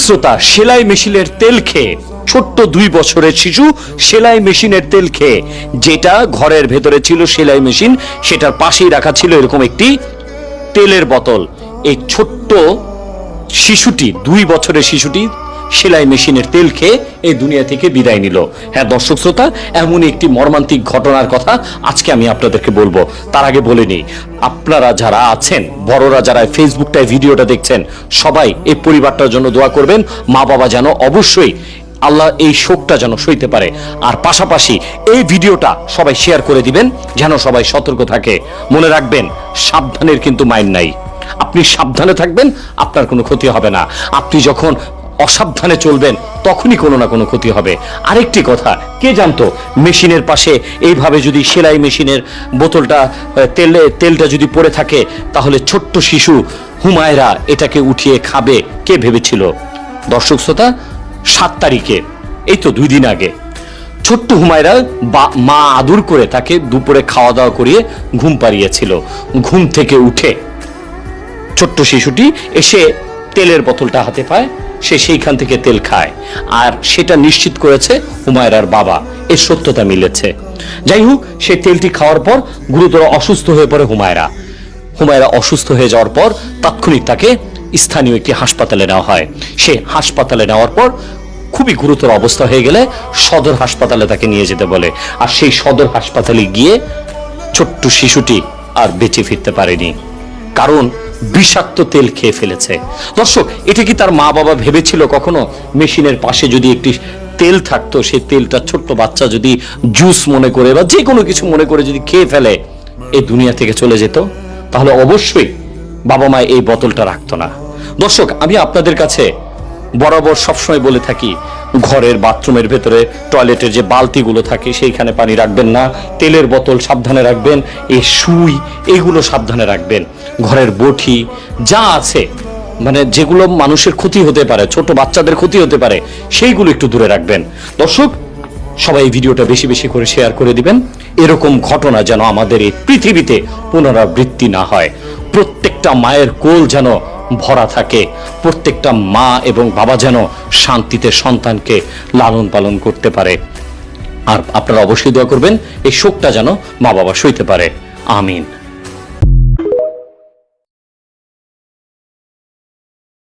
শ্রোতা, সেলাই মেশিনের তেল খেয়ে ছোট্ট 2 বছরের শিশু সেলাই মেশিনের তেল খেয়ে, যেটা ঘরের ভেতরে ছিল সেলাই মেশিন, সেটার পাশেই রাখা ছিল এরকম একটি তেলের বোতল। এই ছোট্ট শিশুটি, 2 বছরের শিশুটি সেলাই মেশিনের তেল খেয়ে এই দুনিয়া থেকে বিদায় নিল। হ্যাঁ দর্শক শ্রোতা, এমন একটি মর্মান্তিক ঘটনার কথা আজকে আমি আপনাদেরকে বলবো। তার আগে বলে নিই, আপনারা যারা আছেন, বড়রা যারা ফেসবুকটায় ভিডিওটা দেখছেন, সবাই এই পরিবারটার জন্য দোয়া করবেন। মা বাবা যেন অবশ্যই আল্লাহ এই শোকটা যেন সইতে পারে। আর পাশাপাশি এই ভিডিওটা সবাই শেয়ার করে দিবেন, যেন সবাই সতর্ক থাকে। মনে রাখবেন, সাবধানের কিন্তু মাইন নাই। আপনি সাবধানে থাকবেন, আপনার কোনো ক্ষতি হবে না। আপনি যখন অসাবধানে চলবেন, তখনই কোনো না কোনো ক্ষতি হবে। আরেকটি কথা, কে জানতো মেশিনের পাশে এইভাবে যদি সেলাই মেশিনের বোতলটা তেলটা যদি পড়ে থাকে, তাহলে ছোট্ট শিশু হুমায়রা এটাকে উঠিয়ে খাবে? কে ভেবেছিল? দর্শক শ্রোতা, 7 তারিখে, এই তো 2 দিন আগে, ছোট্ট হুমায়রা মা আদর করে তাকে দুপুরে খাওয়া দাওয়া করিয়ে ঘুম পাড়িয়েছিল। ঘুম থেকে উঠে ছোট্ট শিশুটি এসে তেলের বোতলটা হাতে পায়, সে সেইখান থেকে তেল খায়। আর সেটা নিশ্চিত করেছে হুমায়রার বাবা। এর সত্যতা মিলেছে। যাই হোক, সে তেলটি খাওয়ার পর গুরুতর অসুস্থ হয়ে পড়ে হুমায়রা অসুস্থ হয়ে যাওয়ার পর তাৎক্ষণিক তাকে স্থানীয় একটি হাসপাতালে নেওয়া হয়। সে হাসপাতালে নেওয়ার পর খুবই গুরুতর অবস্থা হয়ে গেলে সদর হাসপাতালে তাকে নিয়ে যেতে বলে। আর সেই সদর হাসপাতালে গিয়ে ছোট্ট শিশুটি আর বেঁচে ফিরতে পারেনি, কারণ বিষাক্ত তেল খেয়ে ফেলেছে। দর্শক, এটা কি তার মা বাবা ভেবেছিল কখনো মেশিনের পাশে যদি একটি তেল থাকতো, সেই তেলটা ছোট্ট বাচ্চা যদি জুস মনে করে বা যে কোনো কিছু মনে করে যদি খেয়ে ফেলে, এই দুনিয়া থেকে চলে যেত? তাহলে অবশ্যই বাবা মা এই বোতলটা রাখতো না। দর্শক, আমি আপনাদের কাছে বরাবর সবসময় বলে থাকি, ঘরের বাথরুমের ভেতরে টয়লেটের যে বালতিগুলো থাকে সেইখানে পানি রাখবেন না। তেলের বোতল সাবধানে রাখবেন। এই সুই, এইগুলো সাবধানে রাখবেন। ঘরের বটি যা আছে, মানে যেগুলো মানুষের ক্ষতি হতে পারে, ছোট বাচ্চাদের ক্ষতি হতে পারে, সেইগুলো একটু দূরে রাখবেন। দর্শক, সবাই এই ভিডিওটা বেশি বেশি করে শেয়ার করে দিবেন। এরকম ঘটনা যেন আমাদের এই পৃথিবীতে পুনরাবৃত্তি না হয়। প্রত্যেকটা মায়ের কোল যেন ভরা থাকে, প্রত্যেকটা মা এবং বাবা যেন শান্তিতে সন্তানকে লালন পালন করতে পারে। আর আপনারা অবশ্যই দোয়া করবেন এই শোকটা যেন মা বাবা সইতে পারে। আমিন।